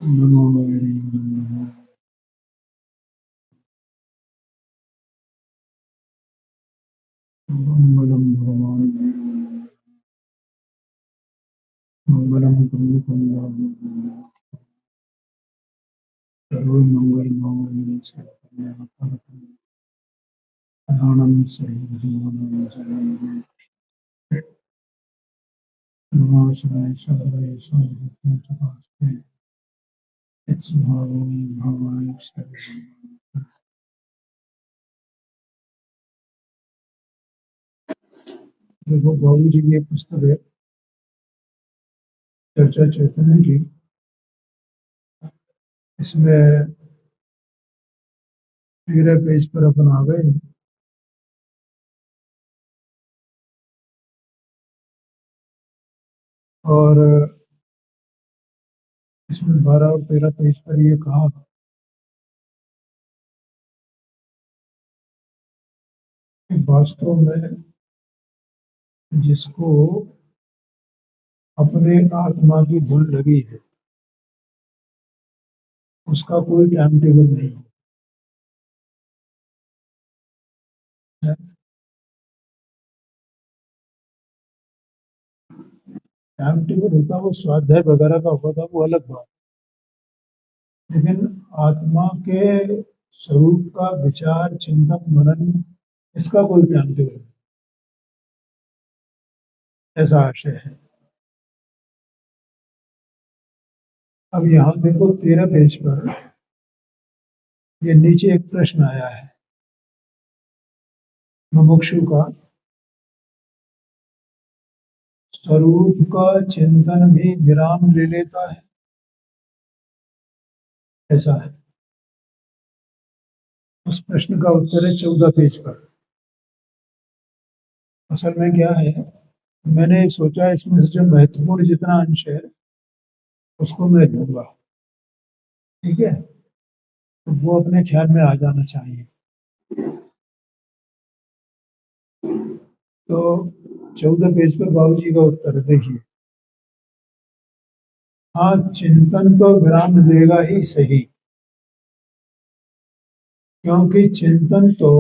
नमो वैरियो मंगलम भगवान मंगलम कुंडकुंडाभ्य सर्वमंगल मांगल्यं सर्वकल्याणकारकं ध्यानं सर्वधर्माणां शरणं नमः शिवाय शरणाय साधुभक्ताय तपास्ते चित्स्वभावाय भावाय सर्वं। देखो बाबू जी की पुस्तक है चर्चा चैतन्य की। इसमें 13 पेज पर अपन आ गए हैं। और इसमें 12 और 13 पेज पर ये कहा कि वास्तव में जिसको अपने आत्मा की धुन लगी है उसका कोई टाइम टेबल नहीं है। टाइम टेबल होता वो स्वाध्याय वगैरह का होता वो अलग बात, लेकिन आत्मा के स्वरूप का विचार चिंतन मनन इसका कोई टाइम टेबल नहीं, ऐसा आशय है। अब यहाँ देखो 13 पेज पर ये नीचे एक प्रश्न आया है मुमुक्षु का, स्वरूप का चिंतन भी विराम ले लेता है, ऐसा है। उस प्रश्न का उत्तर है 14 पेज पर। असल में क्या है, मैंने सोचा इसमें से जो महत्वपूर्ण जितना अंश है उसको मैं लूंगा, ठीक है, तो वो अपने ख्याल में आ जाना चाहिए। तो 14 पेज पर बाबू जी का उत्तर देखिए। हाँ, चिंतन तो विराम लेगा ही सही, क्योंकि चिंतन तो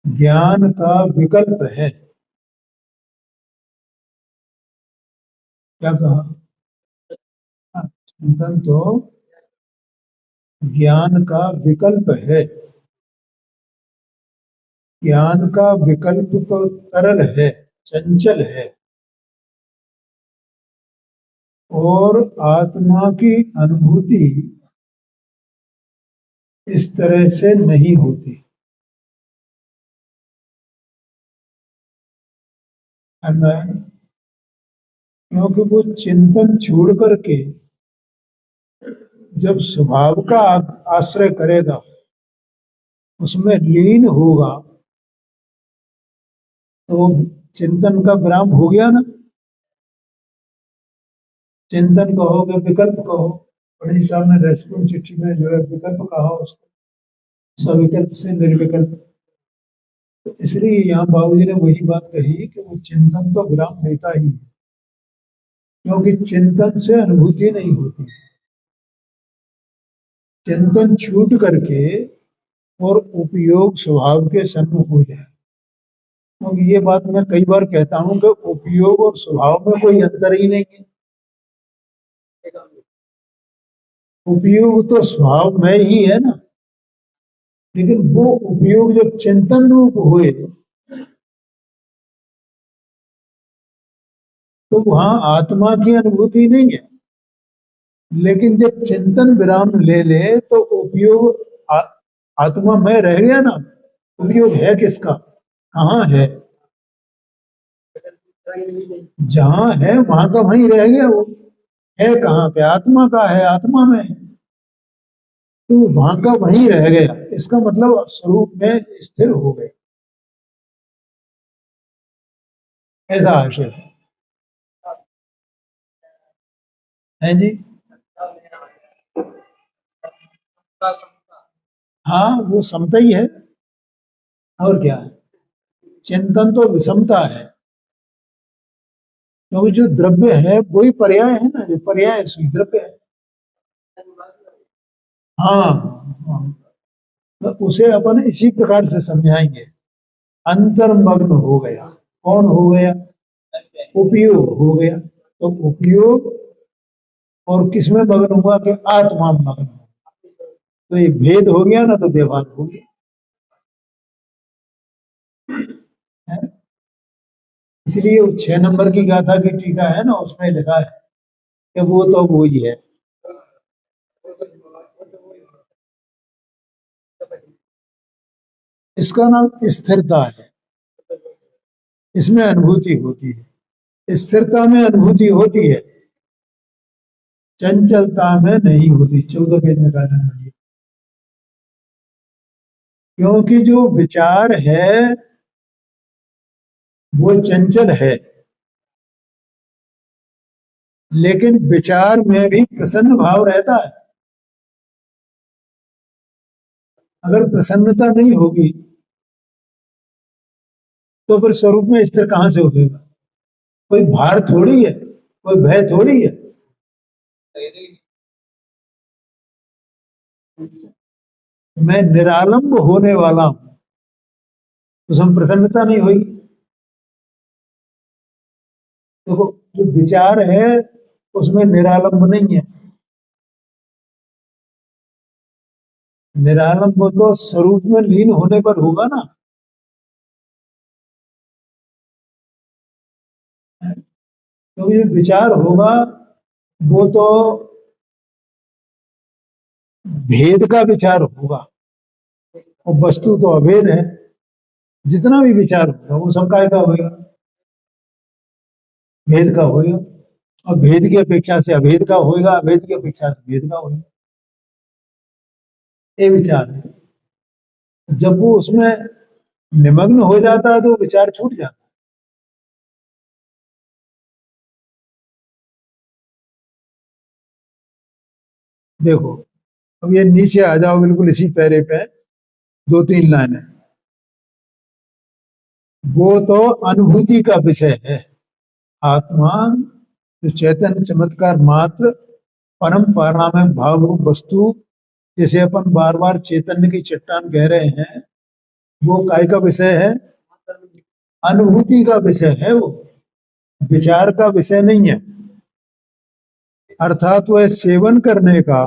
ज्ञान का विकल्प है। क्या कहा? हाँ, चिंतन तो ज्ञान का विकल्प है। ज्ञान का विकल्प तो तरल है, चंचल है, और आत्मा की अनुभूति इस तरह से नहीं होती। है ना? क्योंकि वो चिंतन छोड़ करके जब स्वभाव का आश्रय करेगा, उसमें लीन होगा, तो चिंतन का विराम हो गया ना। चिंतन कहोगे विकल्प कहो, पंडित साहब ने रेस्पॉन्स चिट्ठी में जो है विकल्प कहा उसको, सविकल्प से निर्विकल्प। तो इसलिए यहाँ बाबूजी ने वही बात कही कि वो चिंतन तो विराम लेता ही है, क्योंकि चिंतन से अनुभूति नहीं होती। चिंतन छूट करके और उपयोग स्वभाव के सन्मुख हो जाए। क्योंकि ये बात मैं कई बार कहता हूं कि उपयोग और स्वभाव में कोई अंतर ही नहीं है। उपयोग तो स्वभाव में ही है ना, लेकिन वो उपयोग जब चिंतन रूप हुए तो वहां आत्मा की अनुभूति नहीं है। लेकिन जब चिंतन विराम ले ले तो उपयोग आत्मा में रह गया ना। उपयोग है किसका? कहाँ है? जहां है वहां का वहीं रह गया वो। है कहाँ पे? आत्मा का है, आत्मा में है, तो वहां का वहीं रह गया। इसका मतलब स्वरूप में स्थिर हो गए, ऐसा आशय है जी। हाँ, वो समता ही है, और क्या है। चिंतन तो विषमता है। क्योंकि जो द्रव्य है वही पर्याय है ना, जो पर्याय है उसी द्रव्य है। हाँ, हाँ। तो उसे अपन इसी प्रकार से समझाएंगे। अंतर्मग्न हो गया, कौन हो गया? उपयोग हो गया। तो उपयोग और किसमें मग्न हुआ? कि आत्मा में मग्न हुआ। तो ये भेद हो गया ना, तो व्यवहार हो गया है। इसलिए वो 6 नंबर की गाथा की टीका है ना, उसमें लिखा है कि वो तो वो ही है। इसका नाम स्थिरता है। इसमें अनुभूति होती है, स्थिरता में अनुभूति होती है, चंचलता में नहीं होती। 14 पेज में कहना है। क्योंकि जो विचार है वो चंचल है, लेकिन विचार में भी प्रसन्न भाव रहता है। अगर प्रसन्नता नहीं होगी तो फिर स्वरूप में स्थिर कहां से होगा? कोई भार थोड़ी है, कोई भय थोड़ी है। मैं निरालंब होने वाला हूं, तो उसमें प्रसन्नता नहीं होगी। देखो, जो विचार है उसमें निरालंब नहीं है। निरालंब तो स्वरूप में लीन होने पर होगा ना। क्योंकि जो विचार होगा वो तो भेद का विचार होगा, और वस्तु तो अभेद है। जितना भी विचार होगा वो सब काय का होगा? भेद का होगा। और भेद की अपेक्षा से अभेद का होगा, अभेद की अपेक्षा से भेद का होगा। ये विचार है। जब वो उसमें निमग्न हो जाता है तो विचार छूट जाता है। देखो, अब ये नीचे आ जाओ, बिल्कुल इसी पैरे पे 2-3 लाइनें। वो तो अनुभूति का विषय है। आत्मा जो चैतन्य चमत्कार मात्र परम पारणामिक भाव रूप वस्तु, जैसे अपन बार बार चैतन्य की चट्टान कह रहे हैं, वो काय का विषय है? अनुभूति का विषय है वो, विचार का विषय नहीं है। अर्थात वह सेवन करने का,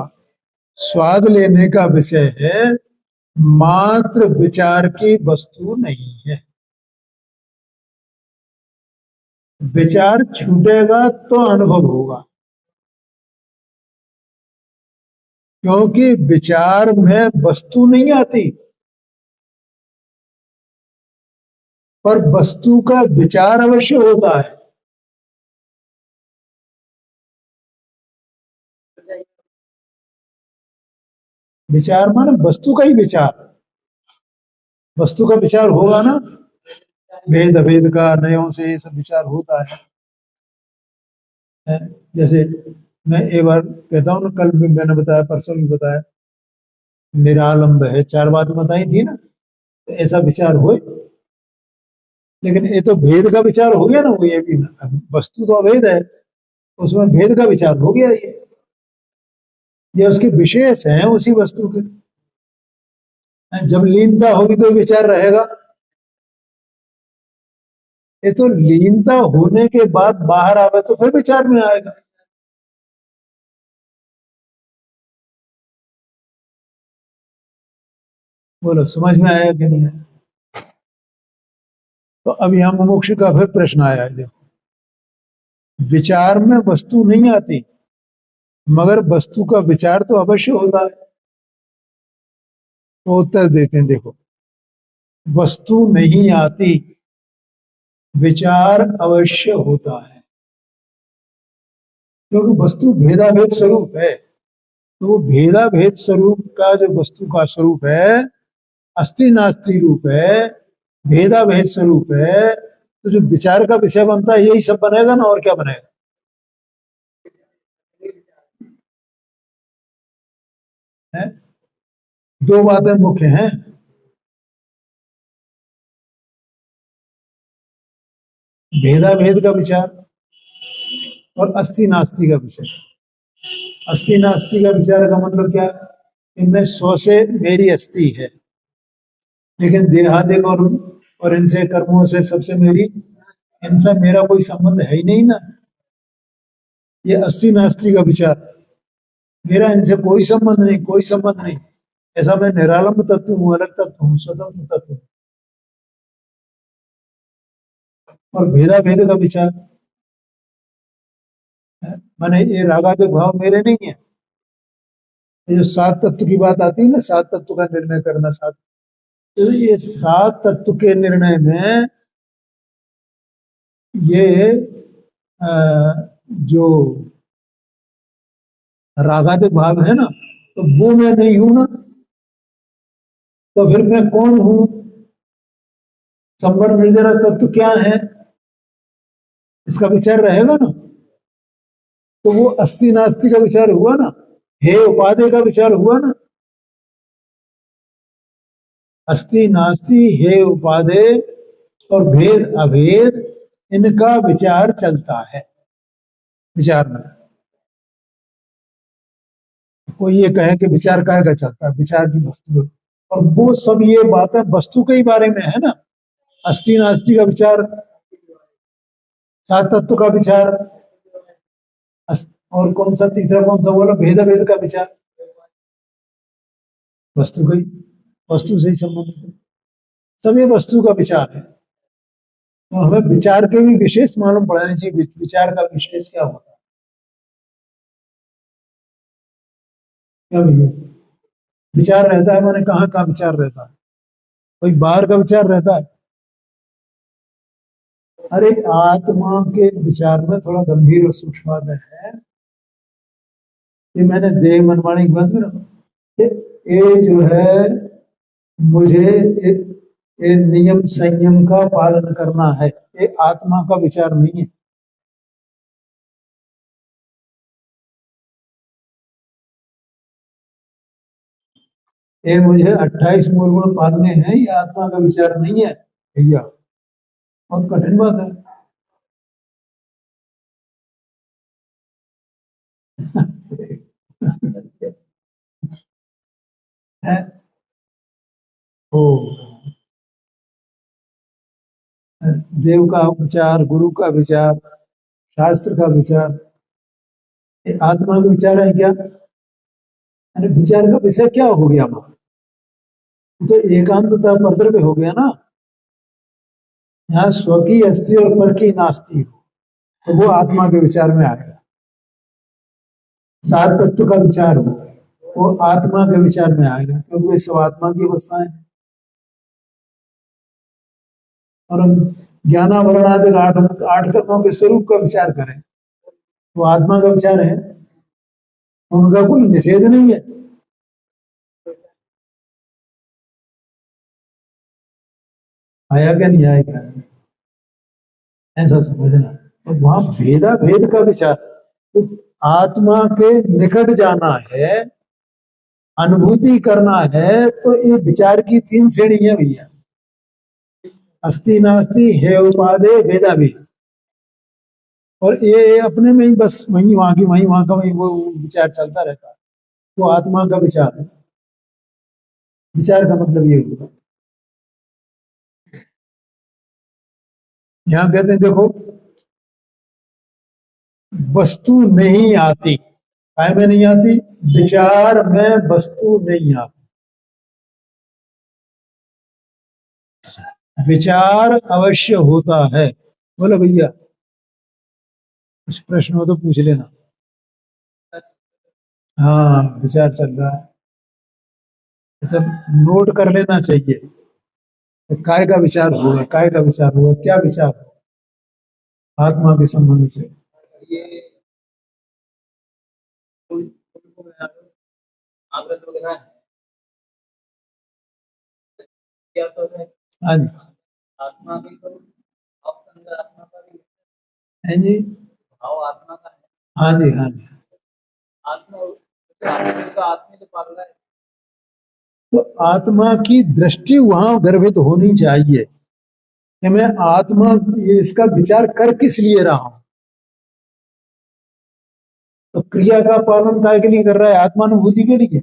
स्वाद लेने का विषय है, मात्र विचार की वस्तु नहीं है। विचार छूटेगा तो अनुभव होगा, क्योंकि विचार में वस्तु नहीं आती, पर वस्तु का विचार अवश्य होता है। विचार माने वस्तु का ही विचार। वस्तु का विचार होगा ना, भेद अभेद का, नयों से ये सब विचार होता है। जैसे मैं एक बार कहता हूँ ना, कल भी मैंने बताया, परसों भी बताया, निरालंब है, 4 बात बताई थी ना। तो ऐसा विचार हो, लेकिन ये तो भेद का विचार हो गया ना। वो ये भी ना, वस्तु तो अभेद है, उसमें भेद का विचार हो गया। ये उसके विशेष हैं उसी वस्तु के। जब लीनता होगी तो विचार रहेगा। ये तो लीनता होने के बाद बाहर आवे तो फिर विचार में आएगा। बोलो, समझ में आया कि नहीं आया? तो अब यहां मुमुक्ष का फिर प्रश्न आया है। देखो, विचार में वस्तु नहीं आती, मगर वस्तु का विचार तो अवश्य होता है। तो उत्तर देते हैं, देखो, वस्तु नहीं आती, विचार अवश्य होता है। क्योंकि वस्तु भेदाभेद स्वरूप है। तो वो भेदाभेद स्वरूप का जो वस्तु का स्वरूप है, अस्ति नास्ति रूप है, भेदाभेद स्वरूप है। तो जो विचार का विषय बनता है यही सब बनेगा ना, और क्या बनेगा? है? दो बातें मुख्य हैं। भेदाभेद का विचार और अस्थि नास्ति का विचार। अस्थि नास्ति का विचार का मतलब क्या, इनमें 100 से मेरी अस्थि है, लेकिन देहादिक और इनसे कर्मों से सबसे मेरी, इनसे मेरा कोई संबंध है ही नहीं ना। ये अस्थि नास्ति का विचार, मेरा इनसे कोई संबंध नहीं, कोई संबंध नहीं, ऐसा मैं निरालंब तत्व हूँ, अलग तत्व हूँ, स्वतंत्र तत्व हूँ। और भेदा भेद का विचार, माने ये रागादि भाव मेरे नहीं है। ये जो 7 तत्व की बात आती है ना, 7 तत्व का निर्णय करना, 7, तो ये 7 तत्व के निर्णय में ये जो रागादि भाव है ना, तो वो मैं नहीं हूं ना, तो फिर मैं कौन हूं? संवर निर्जरा तत्व क्या है, इसका विचार रहेगा ना। तो वो अस्थि नास्ति का विचार हुआ ना, हे उपाधि का विचार हुआ ना। अस्थि नास्ति हे उपाधि और भेद अभेद, इनका विचार चलता है विचार में। कोई ये कहे कि विचार काहे का चलता है, विचार की वस्तु, और वो सब ये बातें वस्तु के ही बारे में है ना। अस्थि नास्ति का विचार, 7 तत्व का विचार, और कौन सा तीसरा कौन सा बोला, भेद भेद का विचार, वस्तु का ही, वस्तु से ही संबंधित है, सब ये वस्तु का विचार है। तो हमें विचार के भी विशेष मालूम पड़ाने चाहिए, विचार का विशेष क्या होता है, क्या भैया? विचार रहता है माने कहाँ का विचार रहता है, कोई बाहर का विचार रहता है? अरे आत्मा के विचार में थोड़ा गंभीर और सूक्ष्म बात है, ये मैंने देह मनमानी की बात करा, ये जो है मुझे ये नियम संयम का पालन करना है, ये आत्मा का विचार नहीं है। ये मुझे 28 मूल गुण पालने हैं, ये आत्मा का विचार नहीं है भैया, बहुत कठिन बात है। है? ओ, देव का विचार, गुरु का विचार, शास्त्र का विचार, ये आत्मा का विचार है क्या? अरे विचार का विषय क्या हो गया वहां, तो एकांतता परतर पे हो गया ना। यहाँ स्व की अस्थि और पर की नास्ति हो, तो वो आत्मा के विचार में आएगा। 7 तत्व का विचार हो, वो आत्मा के विचार में आएगा, क्योंकि वे सब आत्मा की अवस्थाएं हैं। और हम ज्ञानावरण आदि 8 तत्वों के स्वरूप का विचार करें, वो आत्मा का विचार है, उनका कोई निषेध नहीं है। आया क्या नहीं आएगा, ऐसा समझना। तो वहां भेदा भेद का विचार, तो आत्मा के निकट जाना है, अनुभूति करना है, तो ये विचार की 3 श्रेणी है भैया, अस्थि नास्ति हे उपाधे भेदा भेद। और ये अपने में ही बस वहीं वहां की वहीं वहां का वहीं वो विचार चलता रहता है, वो आत्मा का विचार है। विचार का मतलब ये हुआ, यहां कहते हैं देखो, वस्तु नहीं आती, काय में नहीं आती, विचार में वस्तु नहीं आती। विचार अवश्य होता है। बोलो भैया, कुछ प्रश्न हो तो पूछ लेना। हाँ, विचार चल रहा है, तो नोट कर लेना चाहिए, काय का विचार होगा, काय का विचार होगा, क्या विचार होगा आत्मा के संबंध से। हाँ जी, आत्मा भी तो आत्मा का भी है जी, भाव आत्मा का है। हाँ जी, हाँ जी, आत्मा आत्मा तो पाल रहा है, तो आत्मा की दृष्टि वहां गर्भित होनी चाहिए कि मैं आत्मा, ये इसका विचार कर किस लिए रहा हूं। तो क्रिया का पालन काय के लिए कर रहा है? आत्मानुभूति के लिए।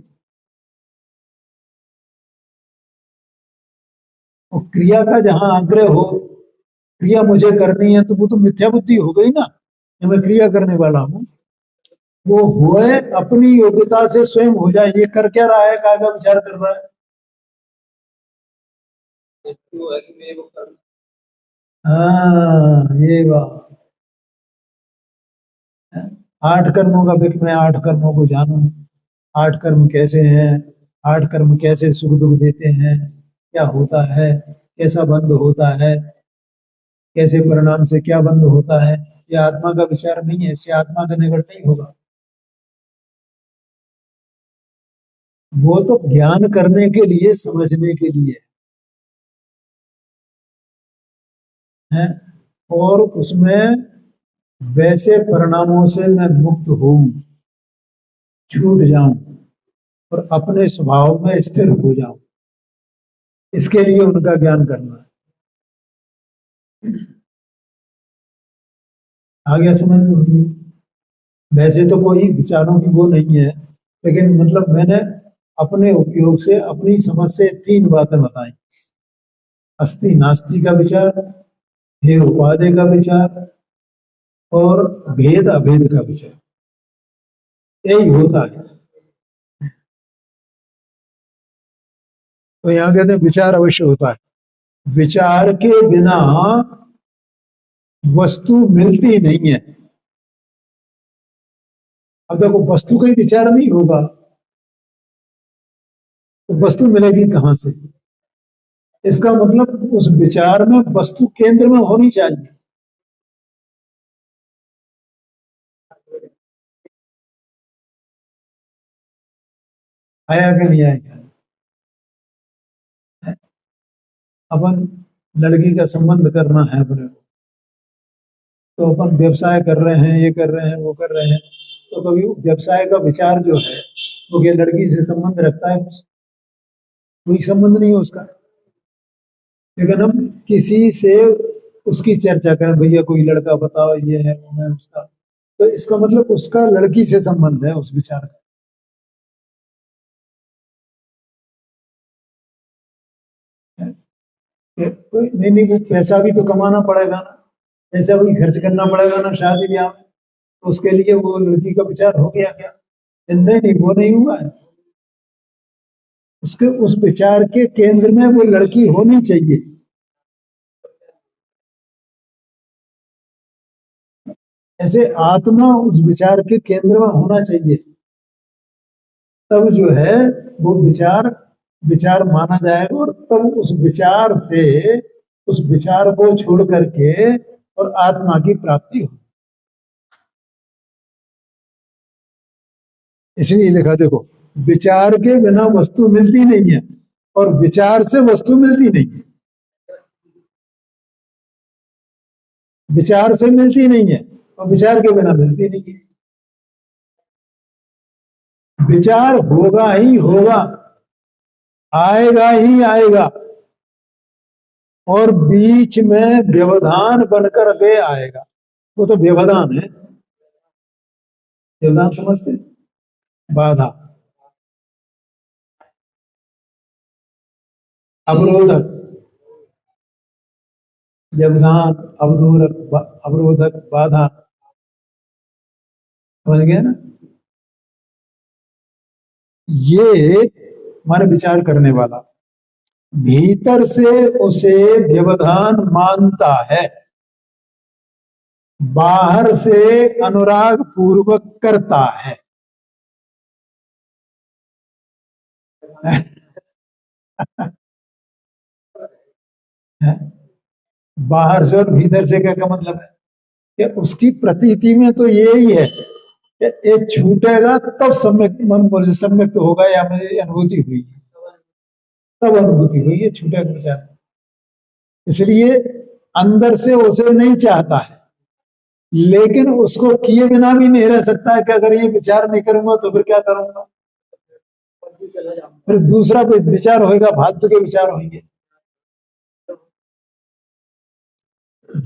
और क्रिया का जहां आग्रह हो, क्रिया मुझे करनी है, तो वो तो मिथ्या बुद्धि हो गई ना कि मैं क्रिया करने वाला हूं। वो होए अपनी योग्यता से स्वयं हो जाए। ये कर क्या रहा है? काय का विचार कर रहा है? हाँ, ये बात। 8 कर्मों का विक, मैं 8 कर्मों को जानूं। 8 कर्म कैसे हैं? 8 कर्म कैसे सुख दुख देते हैं? क्या होता है? कैसा बंध होता है? कैसे परिणाम से क्या बंध होता है? ये आत्मा का विचार नहीं है, इससे आत्मा का निकट नहीं होगा। वो तो ज्ञान करने के लिए, समझने के लिए है। और उसमें वैसे परिणामों से मैं मुक्त हूं, छूट जाऊं और अपने स्वभाव में स्थिर हो जाऊं, इसके लिए उनका ज्ञान करना है। आ गया समझ में? वैसे तो कोई विचारों की वो नहीं है, लेकिन मतलब मैंने अपने उपयोग से, अपनी समझ से 3 बातें बताई। अस्ति नास्ति का विचार, हे उपाधि का विचार, और भेद अभेद का विचार। यही होता है। तो यहाँ कहते हैं विचार अवश्य होता है। विचार के बिना वस्तु मिलती नहीं है। अब देखो, वस्तु का ही विचार नहीं होगा तो वस्तु मिलेगी कहां से? इसका मतलब उस विचार में वस्तु केंद्र में होनी चाहिए। आया कि नहीं आएगा? अपन लड़की का संबंध करना है अपने को, तो अपन व्यवसाय कर रहे हैं, ये कर रहे हैं, वो कर रहे हैं, तो कभी व्यवसाय का विचार जो है वो क्या लड़की से संबंध रखता है? कोई संबंध नहीं है उसका। लेकिन हम किसी से उसकी चर्चा करें, भैया कोई लड़का बताओ, ये है वो है उसका, तो इसका मतलब उसका लड़की से संबंध है उस विचार का। नहीं नहीं, वो पैसा भी तो कमाना पड़ेगा ना, पैसा भी खर्च करना पड़ेगा ना शादी ब्याह में, तो उसके लिए वो लड़की का विचार हो गया क्या? नहीं नहीं, वो नहीं हुआ है। उसके उस विचार के केंद्र में वो लड़की होनी चाहिए। ऐसे आत्मा उस विचार के केंद्र में होना चाहिए, तब जो है वो विचार विचार माना जाएगा, और तब उस विचार से, उस विचार को छोड़ करके और आत्मा की प्राप्ति हो। इसलिए लिखा देखो, विचार के बिना वस्तु मिलती नहीं है और विचार से वस्तु मिलती नहीं है। विचार से मिलती नहीं है और विचार के बिना मिलती नहीं है। विचार होगा ही होगा, आएगा ही आएगा, और बीच में व्यवधान बनकर के आएगा। वो तो व्यवधान है। व्यवधान समझते हैं? बाधा, अवरोधक, व्यवधान, अवरोधक, अवरोधक, बाधा, समझ गए ना? ये हमारे विचार करने वाला भीतर से उसे व्यवधान मानता है, बाहर से अनुराग पूर्वक करता है। बाहर से और भीतर से क्या मतलब है? कि उसकी प्रतीति में तो यही है कि एक छूटेगा तब सम्यक मन मुझे सम्यक होगा, या मुझे अनुभूति हुई, तब अनुभूति हुई है, छूटेगा विचार। इसलिए अंदर से उसे नहीं चाहता है, लेकिन उसको किए बिना भी नहीं रह सकता है कि अगर ये विचार नहीं करूंगा तो फिर क्या करूंगा? फिर दूसरा विचार होगा, फालतू के विचार होंगे।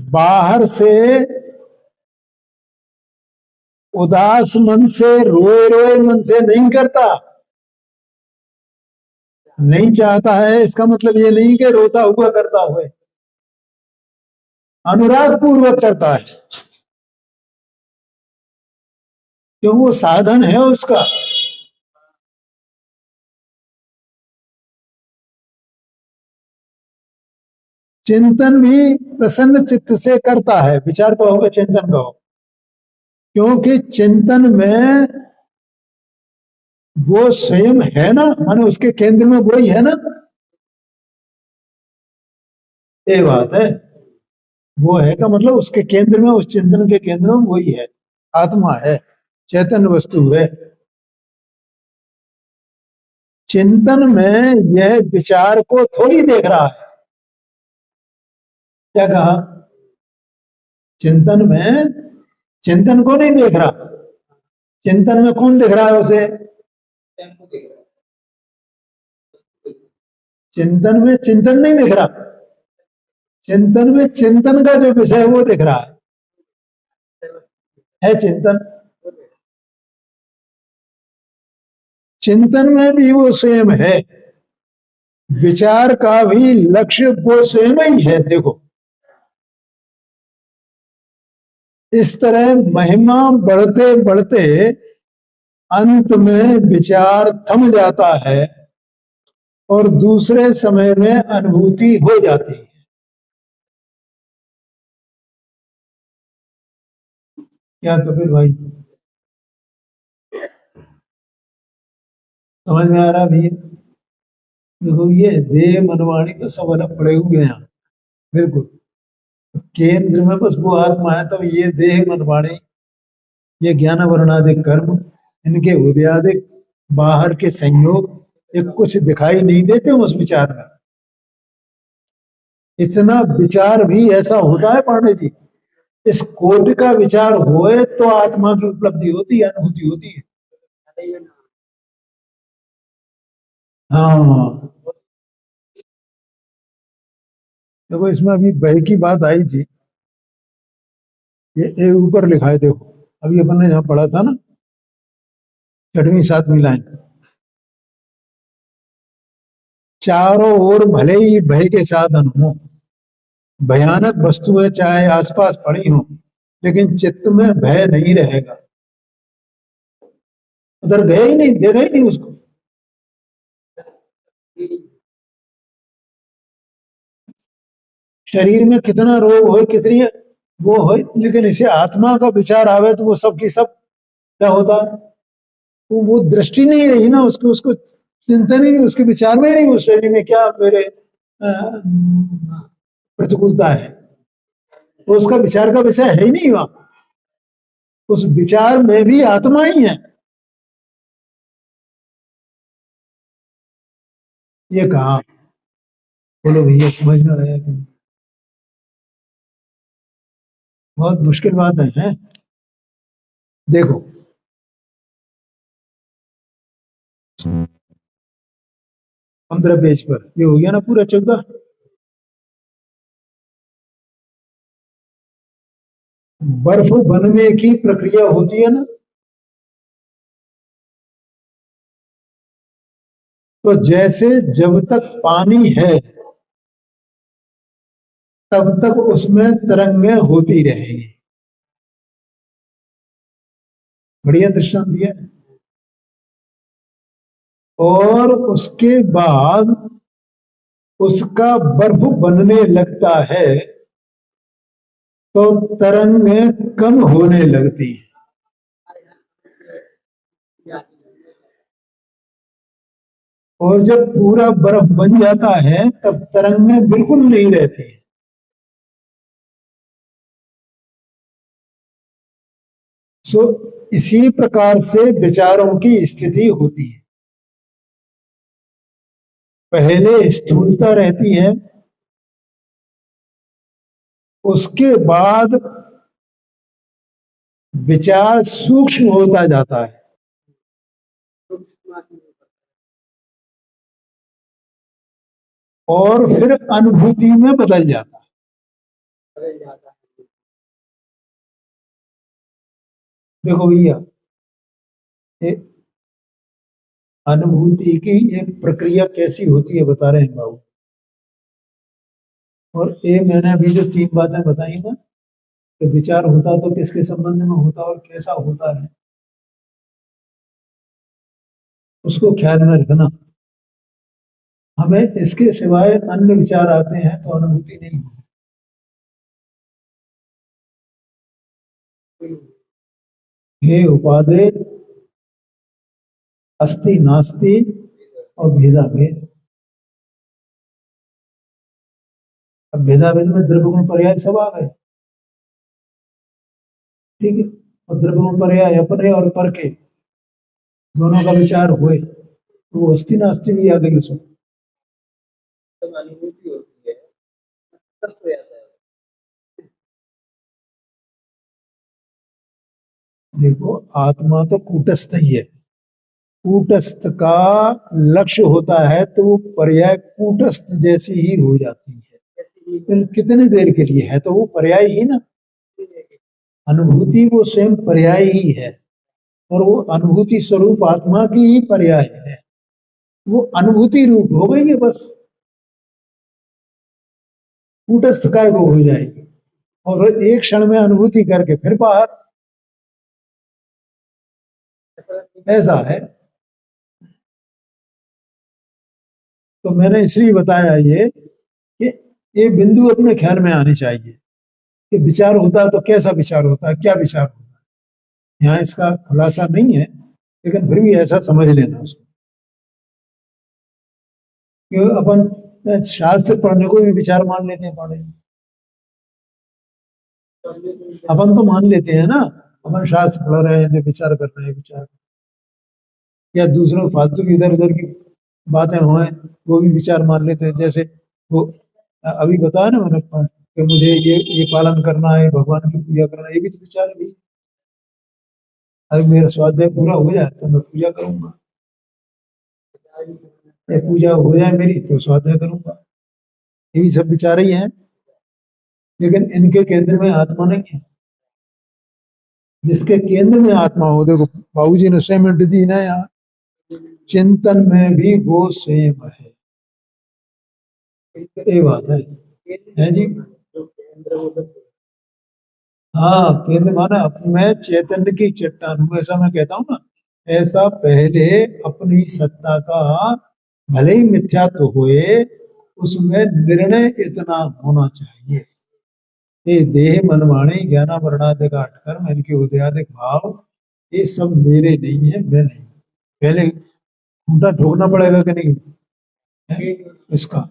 बाहर से उदास मन से, रोए रोए मन से नहीं करता, नहीं चाहता है इसका मतलब ये नहीं कि रोता हुआ करता हुए, अनुराग पूर्वक करता है, क्यों वो साधन है उसका। चिंतन भी प्रसन्न चित्त से करता है, विचार कहोगे चिंतन कहो, क्योंकि चिंतन में वो स्वयं है ना, माने उसके केंद्र में वही है ना, ये बात है। वो है का मतलब उसके केंद्र में, उस चिंतन के केंद्र में वही है, आत्मा है, चैतन्य वस्तु है। चिंतन में यह विचार को थोड़ी देख रहा है, क्या कहा, चिंतन में चिंतन को नहीं देख रहा, चिंतन में कौन देख रहा है उसे, चिंतन में चिंतन नहीं दिख रहा, चिंतन में चिंतन का जो विषय है वो दिख रहा है चिंतन। चिंतन में भी वो स्वयं है, विचार का भी लक्ष्य वो स्वयं ही है। देखो इस तरह महिमा बढ़ते बढ़ते अंत में विचार थम जाता है और दूसरे समय में अनुभूति हो जाती है। क्या कबीर भाई, समझ में आ रहा भैया? देखो ये देह मनवाणी तो सब अलग पड़े हुए हैं, बिल्कुल केंद्र में बस वो आत्मा है। तब ये देह मनवाणी, ये ज्ञान वर्णादिक कर्म, इनके उदयादिक बाहर के संयोग, ये कुछ दिखाई नहीं देते उस विचार में। इतना विचार भी ऐसा होता है पांडे जी, इस कोटि का विचार होए तो आत्मा की उपलब्धि होती है, अनुभूति होती है। हाँ देखो इसमें अभी बह की बात आई थी, ये ऊपर लिखा है देखो, अभी अपन ने जहां पढ़ा था ना 6वीं 7वीं लाइन, चारों ओर भले ही भय के साधन हो, भयानक वस्तुएं चाहे आसपास पड़ी हो, लेकिन चित्त में भय नहीं रहेगा, उधर गए ही नहीं, देखा ही नहीं उसको। शरीर में कितना रोग हो, कितनी वो हो, लेकिन इसे आत्मा का विचार आवे तो वो सब की सब क्या होता है, वो दृष्टि नहीं रही ना उसको, उसको चिंतन ही नहीं, उसके विचार में ही नहीं, उस शरीर में क्या मेरे प्रतिकूलता है, तो उसका विचार का विषय है ही नहीं वहां, उस विचार में भी आत्मा ही है। ये कहा, बोलो भैया समझ में आया कि नहीं? बहुत मुश्किल बात है? देखो 15 पेज पर ये हो गया ना पूरा 14। बर्फ बनने की प्रक्रिया होती है ना, तो जैसे जब तक पानी है तब तक उसमें तरंगें होती रहेंगी, बढ़िया दृष्टांत दिया है। और उसके बाद उसका बर्फ बनने लगता है तो तरंगें कम होने लगती है, और जब पूरा बर्फ बन जाता है तब तरंगें बिल्कुल नहीं रहती है। सो इसी प्रकार से विचारों की स्थिति होती है, पहले स्थूलता रहती है, उसके बाद विचार सूक्ष्म होता जाता है, और फिर अनुभूति में बदल जाता है। देखो भैया, ये अनुभूति की एक प्रक्रिया कैसी होती है बता रहे हैं बाबू। और ये मैंने अभी जो 3 बातें बताई ना, कि विचार होता तो किसके संबंध में होता और कैसा होता है, उसको ख्याल में रखना। हमें इसके सिवाय अन्य विचार आते हैं तो अनुभूति नहीं होती। हे उपाधे अस्ति नास्ति और भेदा भेद। अब भेदा भेद में द्रव्य गुण पर्याय सब आ गए, ठीक है। और द्रव्य गुण पर्याय अपने और पर के दोनों का विचार हुए तो वो अस्ति नास्ति भी आ गई उसमें। अनुभूति होती है, कष्ट हो जाता है। देखो आत्मा तो कूटस्थ ही है, कूटस्थ का लक्ष्य होता है तो वो पर्याय कूटस्थ जैसी ही हो जाती है। तो कितनी देर के लिए है तो वो पर्याय ही ना, अनुभूति वो स्वयं पर्याय ही है। और वो अनुभूति स्वरूप आत्मा की ही पर्याय है, वो अनुभूति रूप हो गई है बस, कूटस्थ काय को हो जाएगी और एक क्षण में अनुभूति करके फिर बाहर, ऐसा है। तो मैंने इसलिए बताया ये कि ये बिंदु अपने ख्याल में आनी चाहिए कि विचार होता है तो कैसा विचार होता है, क्या विचार होता है। यहाँ इसका खुलासा नहीं है लेकिन फिर भी ऐसा समझ लेना उसको, कि अपन शास्त्र पढ़ने को भी विचार मान लेते हैं। पढ़े अपन तो मान लेते हैं ना, अपन शास्त्र पढ़ रहे हैं तो विचार कर रहे हैं, विचार या दूसरों फालतू की इधर उधर की बातें हो वो भी विचार मान लेते हैं। जैसे वो अभी बताया ना मैंने कि मुझे ये पालन करना है, भगवान की पूजा करना है, ये भी तो विचार है भाई। अगर मेरा स्वाध्याय पूरा हो जाए तो मैं पूजा करूंगा, या पूजा हो जाए मेरी तो स्वाध्याय करूंगा, ये भी सब विचार ही हैं। लेकिन इनके केंद्र में आत्मा नहीं है। जिसके केंद्र में आत्मा हो, देखो बाबूजी ने स्वयं दी ना यहाँ, चिंतन में भी वो स्वयं है, ये बात है जी। हाँ, केंद्र माना मैं चैतन्य की चट्टान हूँ, ऐसा मैं कहता हूँ ना। ऐसा पहले अपनी सत्ता का भले ही मिथ्यात्व होए, उसमें निर्णय इतना होना चाहिए, ये देह मन वाणी ज्ञाना वर्णाधिक कर्म इनके उदयादिक भाव ये सब मेरे नहीं है, मैं नहीं। पहले खूंटा ठोकना पड़ेगा कि नहीं है इसका,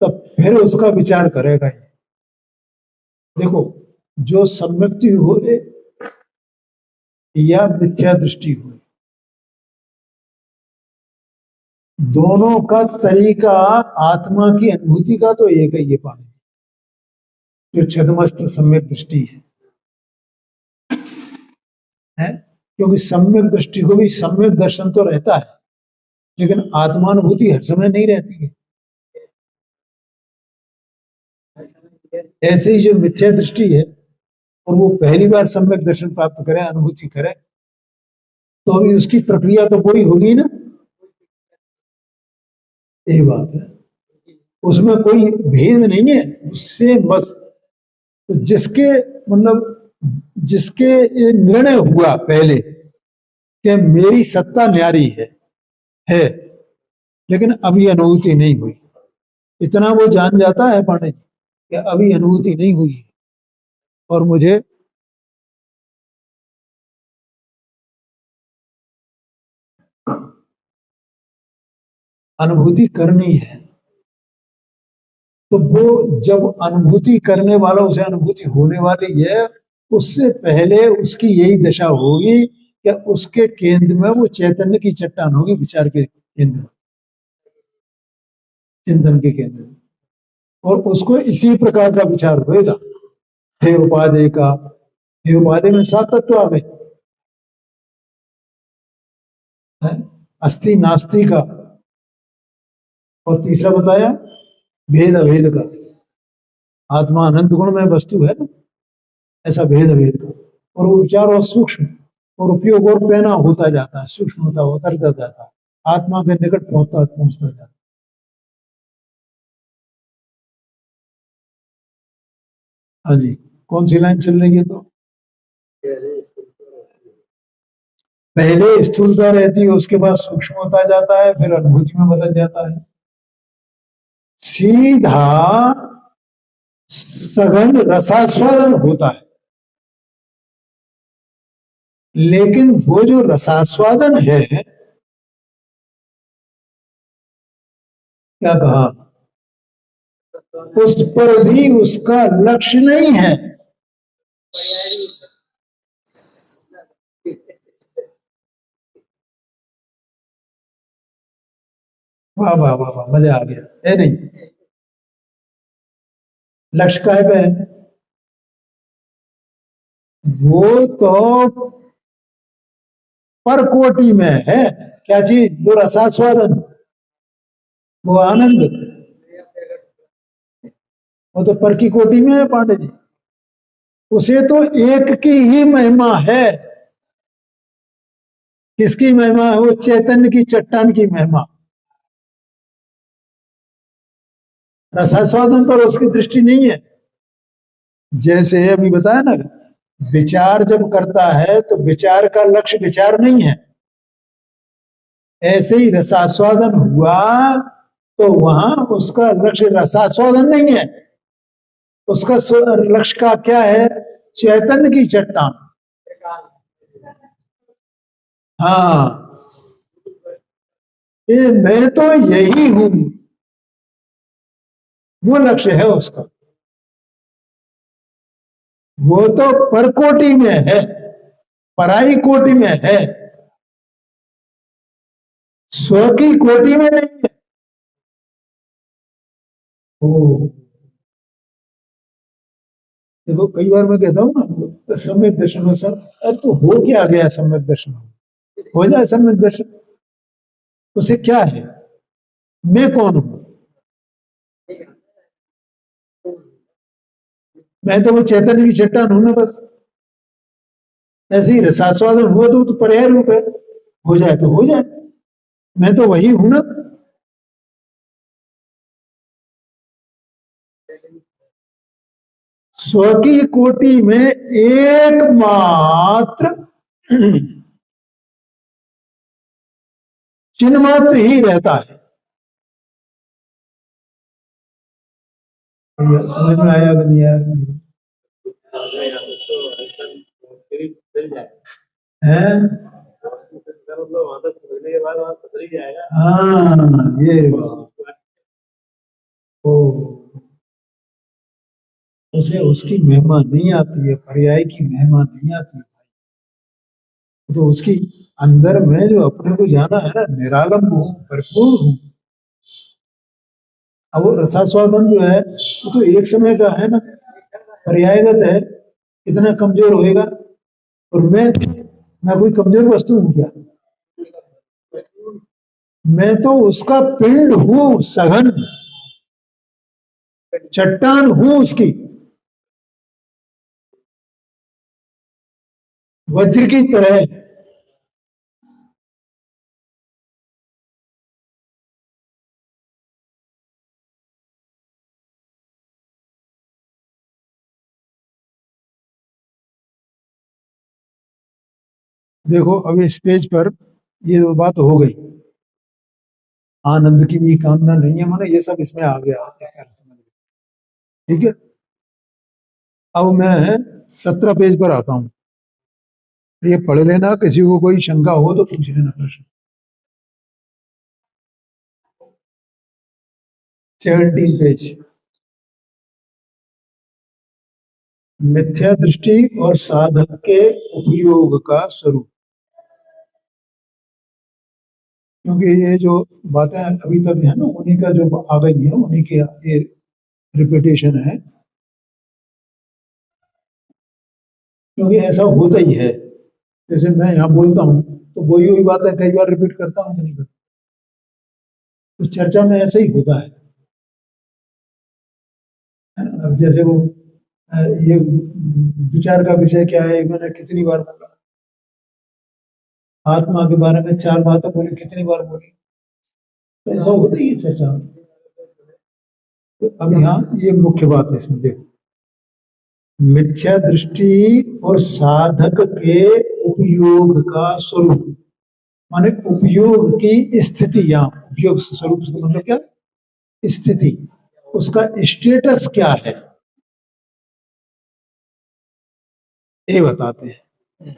तब फिर उसका विचार करेगा ये। देखो जो सम्यक्ति हुए या मिथ्या दृष्टि हुई, दोनों का तरीका आत्मा की अनुभूति का तो एक ही है पाने, जो छदमस्त सम्यक दृष्टि है। क्योंकि सम्यक दृष्टि को भी सम्यक दर्शन तो रहता है, लेकिन आत्मानुभूति हर समय नहीं रहती है। ऐसे ही जो मिथ्या दृष्टि है और वो पहली बार सम्यक दर्शन प्राप्त करे, अनुभूति करे, तो अभी उसकी प्रक्रिया तो पूरी होगी ना, यही बात है। उसमें कोई भेद नहीं है उससे, बस तो जिसके मतलब जिसके निर्णय हुआ पहले कि मेरी सत्ता न्यारी है, लेकिन अभी अनुभूति नहीं हुई, इतना वो जान जाता है पांडे जी कि अभी अनुभूति नहीं हुई है और मुझे अनुभूति करनी है। तो वो जब अनुभूति करने वाला उसे अनुभूति होने वाली है, उससे पहले उसकी यही दशा होगी कि उसके केंद्र में वो चैतन्य की चट्टान होगी, विचार के केंद्र में, चिंतन के केंद्र में, और उसको इसी प्रकार का विचार होएगा। हे उपाधि का, हे उपाधि में 7 तत्व आ गए, अस्थि नास्ति का, और तीसरा बताया भेद अभेद का। आत्मा अनंत गुण में वस्तु है ना, ऐसा भेद अभेद का, और वो विचार और सूक्ष्म और उपयोग और पैना होता जाता है, सूक्ष्म होता उतरता जाता है, आत्मा के निकट पहुंचता जाता है। हाँ जी, कौन सी लाइन चल रही है? तो पहले स्थूलता रहती है, उसके बाद सूक्ष्म होता जाता है, फिर अनुभूति में बदल जाता है। सीधा सघन रसास्वादन होता है, लेकिन वो जो रसास्वादन है, क्या कहा, उस पर भी उसका लक्ष्य नहीं है। वाह वाह वाह वाह, मजा आ गया है नहीं? लक्ष्य काय पे है? वो तो पर कोटि में है। क्या चीज? वो रसास्वादन, वो आनंद, वो तो पर की कोटि में है पांडे जी। उसे तो एक की ही महिमा है। किसकी महिमा है? वो चैतन्य की चट्टान की महिमा। रसास्वादन पर उसकी दृष्टि नहीं है। जैसे अभी बताया ना, विचार जब करता है तो विचार का लक्ष्य विचार नहीं है। ऐसे ही रसास्वादन हुआ तो वहां उसका लक्ष्य रसास्वादन नहीं है, उसका लक्ष्य का क्या है? चैतन्य की चट्टान। हाँ, ये मैं तो यही हूं, वो लक्ष्य है उसका। वो तो पर कोटि में है, पराई कोटि में है, स्व की कोटि में नहीं है। ओ, देखो कई बार मैं कहता हूँ ना, सम्यक दर्शन हो सब, अरे तो हो क्या गया सम्यक दर्शन? हो जाए सम्यक दर्शन, उसे क्या है? मैं कौन हूं? मैं तो वो चैतन्य की चट्टान हूं ना, बस। ऐसे ही रसास्वादन हुआ तो पर्याय रूप है, हो जाए तो हो जाए, मैं तो वही हूं ना। स्व की कोटि में एकमात्र चिन्ह मात्र ही रहता है। समझ में आया कि नहीं आया? है? हाँ, ये ओ, उसे उसकी महिमा नहीं आती है, पर्याय की महिमा नहीं आती है। तो उसकी अंदर में जो अपने को जाना है ना, निरालंब हूं, भरपूर हूं। अब वो रसास्वादन जो है वो तो एक समय का है ना, पर्यायगत है, इतना कमजोर होएगा। और मैं कोई कमजोर वस्तु हूं क्या? मैं तो उसका पिंड हूं, सघन चट्टान हूं उसकी, वज्र की तरह। देखो अब इस पेज पर ये बात हो गई, आनंद की भी कामना नहीं है, माने ये सब इसमें आ गया इस तरह से। ठीक है, अब मैं 17 पेज पर आता हूं, ये पढ़ लेना, किसी को कोई शंका हो तो पूछ लेना प्रश्न। 17 पेज, मिथ्या दृष्टि और साधक के उपयोग का स्वरूप। क्योंकि ये जो बातें अभी तक है ना, उन्हीं का जो आ गई है, उन्हीं के ये रिपीटेशन है। क्योंकि ऐसा होता ही है, जैसे मैं यहाँ बोलता हूँ तो वही वही बातें कई बार रिपीट करता हूँ कि नहीं करता? तो चर्चा में ऐसा ही होता है ना। अब जैसे वो ये विचार का विषय क्या है, मैंने कितनी बार बोला। आत्मा के बारे में 4 बातें बोली, कितनी बार बोली, तो ऐसा होता ही है चर्चा में। तो अब यहाँ ये मुख्य बात है इसमें, देखो मिथ्या दृष्टि और साधक के उपयोग का स्वरूप, माने उपयोग की स्थिति, यहाँ उपयोग से स्वरूप से मतलब क्या, स्थिति, उसका स्टेटस क्या है ये बताते हैं।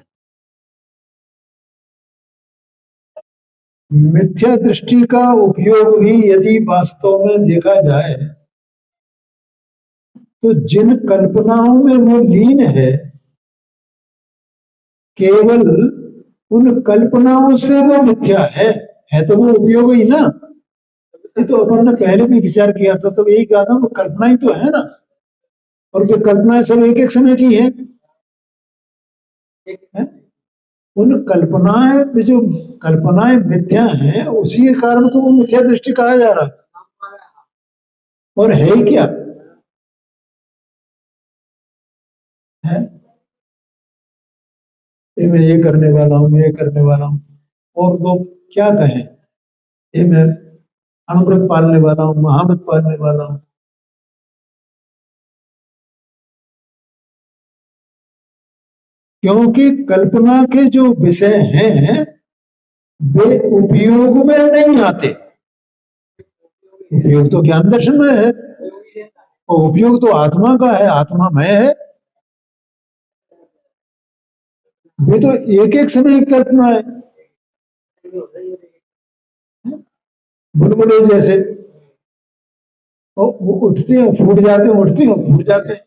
मिथ्या दृष्टि का उपयोग भी यदि वास्तव में देखा जाए तो जिन कल्पनाओं में वो लीन है, केवल उन कल्पनाओं से वो मिथ्या है तो वो उपयोग ही ना। ये तो अपन ने पहले भी विचार किया था, तो यही कहा था वो कल्पना ही तो है ना, और जो कल्पनाएं सब एक एक समय की है? उन कल्पनाएं में जो कल्पनाएं मिथ्या हैं, उसी के कारण तो वो मिथ्या दृष्टि कहा जा रहा है। और है ही क्या है, ये मैं ये करने वाला हूँ, ये करने वाला हूँ, और लोग क्या कहें, ये मैं अनुव्रत पालने वाला हूँ, महाव्रत पालने वाला हूँ। क्योंकि कल्पना के जो विषय हैं वे उपयोग में नहीं आते। उपयोग तो ज्ञान दर्शन में है, और उपयोग तो आत्मा का है, आत्मा में है। वे तो एक एक समय की कल्पना है, बुलबुले जैसे, और वो उठते हैं फूट जाते हैं, उठते हैं फूट जाते हैं,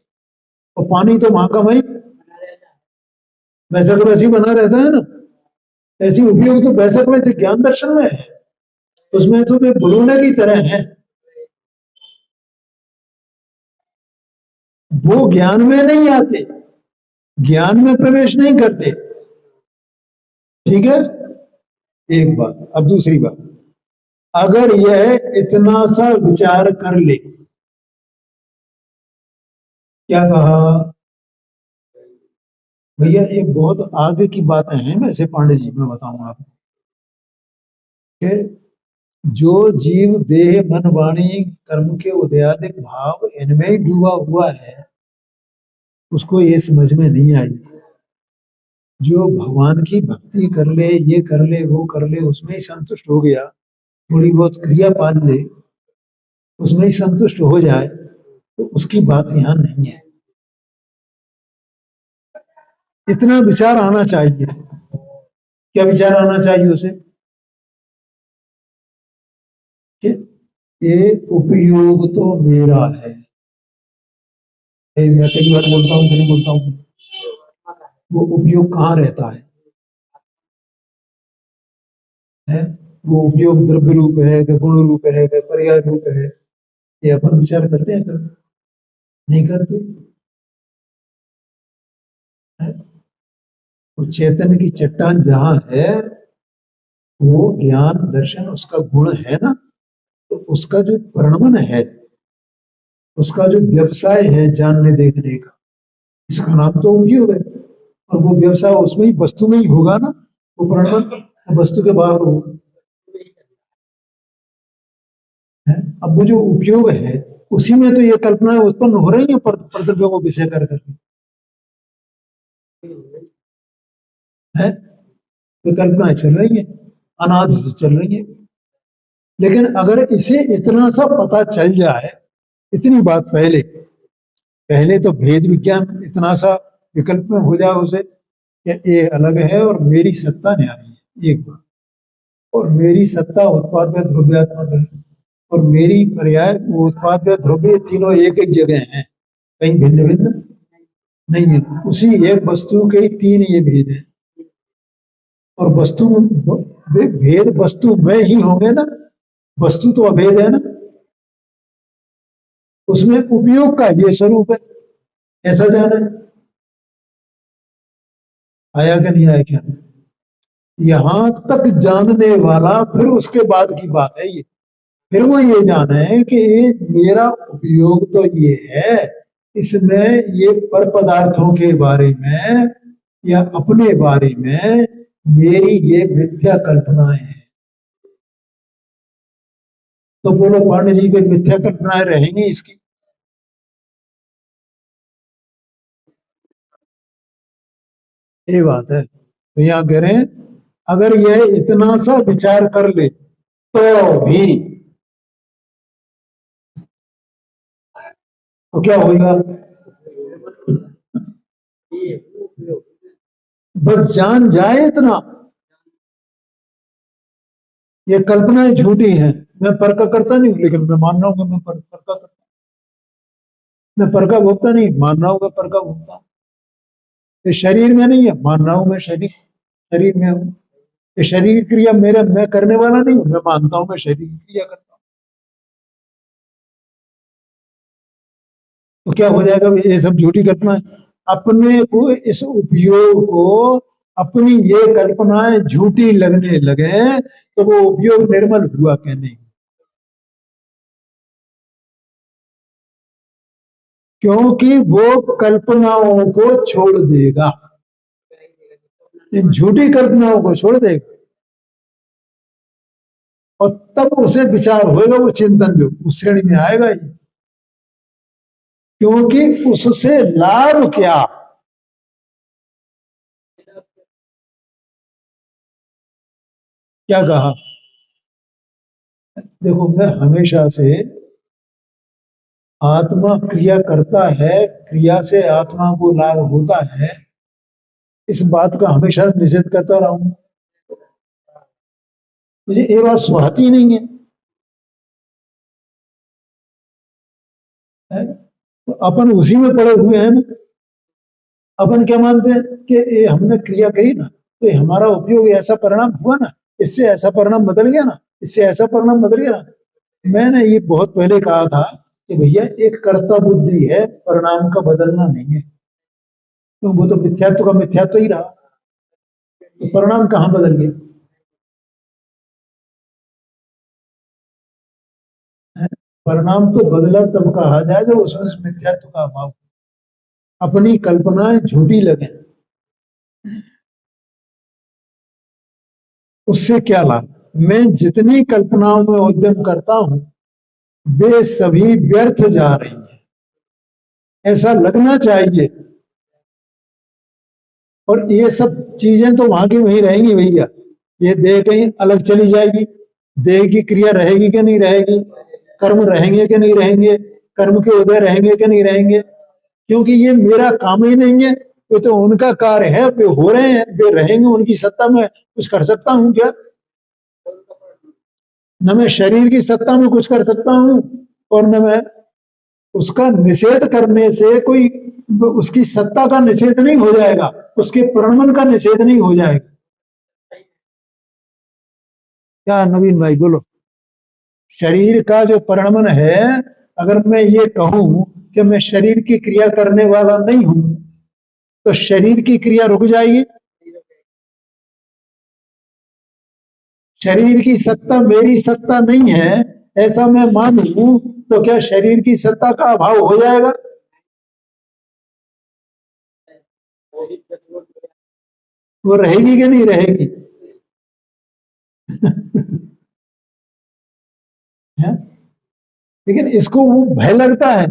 और पानी तो वहां का वही वैसा का वैसे बना रहता है ना। ऐसी उपयोग तो वैसा का वैसे ज्ञान दर्शन में है, उसमें तो वे बुलबुले की तरह है, वो ज्ञान में नहीं आते, ज्ञान में प्रवेश नहीं करते। ठीक है, एक बात। अब दूसरी बात, अगर यह इतना सा विचार कर ले, क्या कहा भैया, ये बहुत आगे की बातें हैं, वैसे पांडे जी मैं बताऊंगा आपको कि जो जीव देह मन वाणी कर्म के उदयादिक भाव इनमें ही डूबा हुआ है, उसको ये समझ में नहीं आई। जो भगवान की भक्ति कर ले, ये कर ले, वो कर ले, उसमें ही संतुष्ट हो गया, थोड़ी बहुत क्रिया पाल ले, उसमें ही संतुष्ट हो जाए, तो उसकी बात यहाँ नहीं है। इतना विचार आना चाहिए। क्या विचार आना चाहिए उसे कि ये उपयोग तो मेरा है। मैं कई बार बोलता हूँ कि नहीं बोलता हूँ, वो उपयोग कहाँ रहता है? वो उपयोग द्रव्य रूप है कि गुण रूप है कि पर्याय रूप है, ये अपन विचार करते हैं कभी? नहीं करते है? तो चैतन्य की चट्टान जहां है, वो ज्ञान दर्शन उसका गुण है ना, तो उसका जो परिणमन है, उसका जो व्यवसाय है जानने देखने का, इसका नाम तो उपयोग है। और वो व्यवसाय उसमें ही वस्तु में ही होगा ना, वो परिणमन वस्तु के बाहर होगा है। अब वो जो उपयोग है, उसी में तो ये कल्पनाएं उत्पन्न हो रही है परद्रव्यों को विषय कर करके है, तो कल्पनाएं चल रही है, अनादि से चल रही है। लेकिन अगर इसे इतना सा पता चल जाए, इतनी बात पहले पहले तो भेद विज्ञान इतना सा विकल्प में हो जाए उसे, ये अलग है और मेरी सत्ता न्यारी है, एक बात, और मेरी सत्ता उत्पाद व द्रव्यात्मक है, और मेरी पर्याय उत्पाद व द्रव्य, तीनों एक एक जगह हैं, कहीं भिन्न भिन्न नहीं है। उसी एक वस्तु के तीन ये भेद हैं, और वस्तु भेद वस्तु में ही होंगे ना, वस्तु तो अभेद है ना, उसमें उपयोग का ये स्वरूप है, ऐसा जाना है। आया कि नहीं आया क्या? यहां तक जानने वाला फिर उसके बाद की बात है ये, फिर वो ये जाने कि ये मेरा उपयोग तो ये है, इसमें ये पर पदार्थों के बारे में या अपने बारे में मेरी ये मिथ्या कल्पनाएं हैं। तो बोलो पांडे जी पे मिथ्या कल्पनाएं रहेंगी इसकी? ये बात है। तो यहाँ कह रहे हैं अगर यह इतना सा विचार कर ले तो भी, तो क्या होगा? बस जान जाए इतना, ये कल्पनाएं झूठी हैं। मैं परका करता नहीं हूं, लेकिन मैं मान रहा हूं कि मैं परका करता हूं। मैं परका भोगता नहीं, मान रहा हूं मैं परका भोगता हूं। ये शरीर में नहीं है, मान रहा हूं मैं शरीर में हूं। ये शरीर की क्रिया मेरा मैं करने वाला नहीं हूं, मैं मानता हूं मैं शरीर की क्रिया करता हूं। तो क्या हो जाएगा? ये सब झूठी कल्पना है। अपने को इस उपयोग को, अपनी ये कल्पनाएं झूठी लगने लगे तो वो उपयोग निर्मल हुआ क्या नहीं? क्योंकि वो कल्पनाओं को छोड़ देगा, इन झूठी कल्पनाओं को छोड़ देगा, और तब उसे विचार होएगा, वो चिंतन जो उस श्रेणी में आएगा ही। क्योंकि उससे लाभ क्या? क्या कहा? देखो, मैं हमेशा से आत्मा क्रिया करता है, क्रिया से आत्मा को लाभ होता है, इस बात का हमेशा निषेध करता रहा हूं। मुझे ये बात सुहाती नहीं है? तो अपन उसी में पड़े हुए हैं ना। अपन क्या मानते हैं कि ये हमने क्रिया करी ना, तो हमारा उपयोग ऐसा परिणाम हुआ ना, इससे ऐसा परिणाम बदल गया ना, इससे ऐसा परिणाम बदल गया ना। मैंने ये बहुत पहले कहा था कि भैया एक कर्ता बुद्धि है, परिणाम का बदलना नहीं है। तो वो तो मिथ्यात्व का मिथ्यात्व ही रहा, तो परिणाम कहां बदल गया? परिणाम तो बदला तब कहा जाए जब उसमें मिथ्यात्व का अभाव, अपनी कल्पनाएं झूठी लगे। उससे क्या लाभ? मैं जितनी कल्पनाओं में उद्यम करता हूं वे सभी व्यर्थ जा रही हैं, ऐसा लगना चाहिए। और ये सब चीजें तो वहां की वहीं रहेंगी भैया। ये देह कहीं अलग चली जाएगी, देह की क्रिया रहेगी कि नहीं रहेगी, कर्म रहेंगे कि नहीं रहेंगे, कर्म के उदय रहेंगे कि नहीं रहेंगे, क्योंकि ये मेरा काम ही नहीं है। ये तो उनका कार्य है, वे हो रहे हैं, वे रहेंगे, उनकी सत्ता में कुछ कर सकता हूँ क्या? न मैं शरीर की सत्ता में कुछ कर सकता हूँ, और न मैं उसका निषेध करने से कोई उसकी सत्ता का निषेध नहीं हो जाएगा, उसके प्रणमन का निषेध नहीं हो जाएगा। क्या नवीन भाई बोलो? शरीर का जो प्रणमन है, अगर मैं ये कहूं कि मैं शरीर की क्रिया करने वाला नहीं हूं, तो शरीर की क्रिया रुक जाएगी। शरीर की सत्ता मेरी सत्ता नहीं है ऐसा मैं मानूं, तो क्या शरीर की सत्ता का अभाव हो जाएगा? वो रहेगी कि नहीं रहेगी? है? लेकिन इसको वो भय लगता है,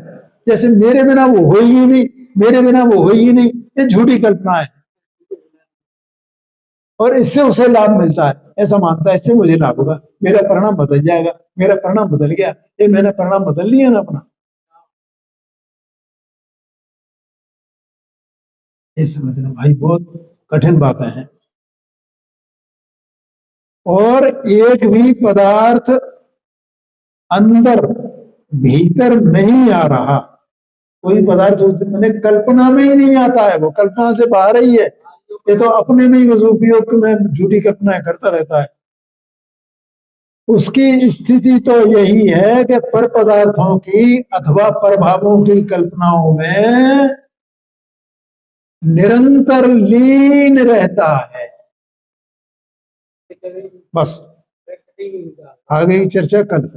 जैसे मेरे बिना वो हो ही नहीं, मेरे बिना वो हो ही नहीं। ये झूठी कल्पना है, और इससे उसे लाभ मिलता है, ऐसा मानता है इससे मुझे लाभ होगा, मेरा परिणाम बदल जाएगा। मेरा परिणाम बदल गया, ये मैंने परिणाम बदल लिया ना अपना। ये समझना भाई, बहुत कठिन बातें हैं। और एक भी पदार्थ अंदर भीतर नहीं आ रहा, कोई पदार्थ मैंने कल्पना में ही नहीं आता है, वो कल्पना से बाहर ही है। ये तो अपने में ही बस उपयोग में झूठी कल्पना करता रहता है। उसकी स्थिति तो यही है कि पर पदार्थों की अथवा प्रभावों की कल्पनाओं में निरंतर लीन रहता है। बस आगे की चर्चा कल।